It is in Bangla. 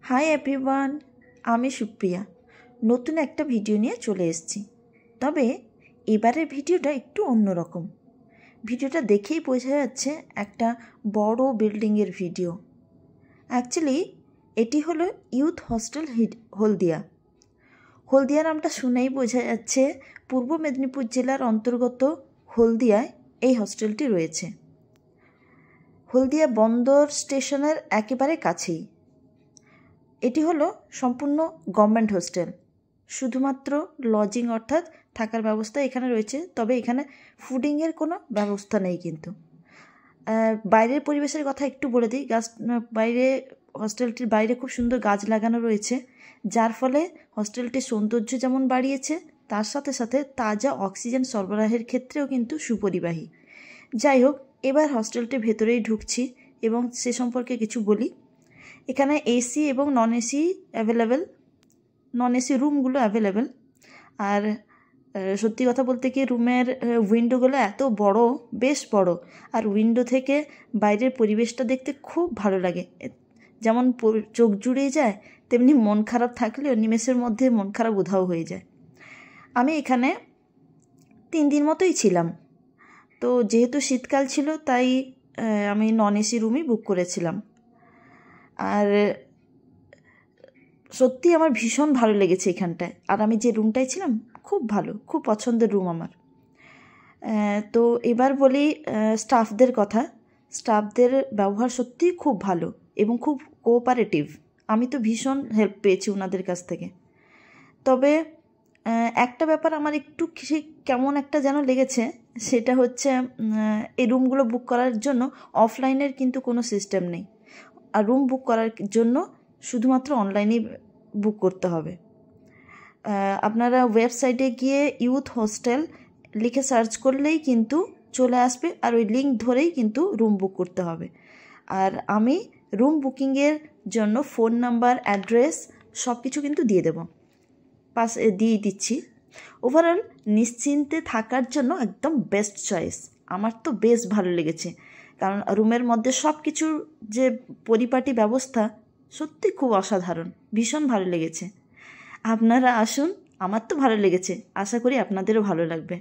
হাই এভরিওয়ান, আমি সুপ্রিয়া নতুন একটা ভিডিও নিয়ে চলে এসেছি। তবে এবারের ভিডিওটা একটু অন্যরকম। ভিডিওটা দেখেই বোঝা যাচ্ছে একটা বড় বিল্ডিংয়ের ভিডিও। অ্যাকচুয়ালি এটি হলো ইউথ হস্টেল হলদিয়া। হলদিয়া নামটা শুনেই বোঝা যাচ্ছে পূর্ব মেদিনীপুর জেলার অন্তর্গত হলদিয়ায় এই হস্টেলটি রয়েছে। হলদিয়া বন্দর স্টেশনের একেবারে কাছেই। এটি হলো সম্পূর্ণ গভর্নমেন্ট হোস্টেল। শুধুমাত্র লজিং অর্থাৎ থাকার ব্যবস্থা এখানে রয়েছে, তবে এখানে ফুডিংয়ের কোনো ব্যবস্থা নেই। কিন্তু বাইরের পরিবেশের কথা একটু বলে দিই। বাইরে হস্টেলটির বাইরে খুব সুন্দর গাছ লাগানো রয়েছে, যার ফলে হস্টেলটির সৌন্দর্য যেমন বাড়িয়েছে, তার সাথে সাথে তাজা অক্সিজেন সরবরাহের ক্ষেত্রেও কিন্তু সুপরিবাহী। যাই হোক, এবার হস্টেলটির ভেতরেই ঢুকছি এবং সে সম্পর্কে কিছু বলি। এখানে এসি এবং non AC available, non AC রুমগুলো অ্যাভেলেবেল। আর সত্যি কথা বলতে কি, রুমের উইন্ডোগুলো এত বড়, বেশ বড়, আর উইন্ডো থেকে বাইরের পরিবেশটা দেখতে খুব ভালো লাগে। যেমন চোখ জুড়িয়ে যায়, তেমনি মন খারাপ থাকলেও নিমেষের মধ্যে মন খারাপ উধাও হয়ে যায়। আমি এখানে 3 দিন মতোই ছিলাম। তো যেহেতু শীতকাল ছিল, তাই আমি নন এসি রুমই বুক করেছিলাম। আর সত্যি আমার ভীষণ ভালো লেগেছে এখানটায়। আর আমি যে রুমটায় ছিলাম খুব ভালো, খুব পছন্দের রুম আমার। তো এবার বলি স্টাফদের কথা। স্টাফদের ব্যবহার সত্যিই খুব ভালো এবং খুব কোঅপারেটিভ। আমি তো ভীষণ হেল্প পেয়েছি ওনাদের কাছ থেকে। তবে একটা ব্যাপার আমার একটু কেমন একটা যেন লেগেছে, সেটা হচ্ছে এই রুমগুলো বুক করার জন্য অফলাইনের কিন্তু কোনো সিস্টেম নেই। আর রুম বুক করার জন্য শুধুমাত্র অনলাইনেই বুক করতে হবে। আপনারা ওয়েবসাইটে গিয়ে ইউথ হোস্টেল লিখে সার্চ করলেই কিন্তু চলে আসবে, আর ওই লিঙ্ক ধরেই কিন্তু রুম বুক করতে হবে। আর আমি রুম বুকিংয়ের জন্য ফোন নাম্বার, অ্যাড্রেস সব কিছু কিন্তু দিয়ে দিয়ে দিচ্ছি। ওভারঅল নিশ্চিন্তে থাকার জন্য একদম বেস্ট চয়েস। আমার তো বেশ ভালো লেগেছে, কারণ রুমের মধ্যে সব কিছুর যে পরিপাটি ব্যবস্থা সত্যি খুব অসাধারণ, ভীষণ ভালো লেগেছে। আপনারা আসুন, আমার তো ভালো লেগেছে, আশা করি আপনাদেরও ভালো লাগবে।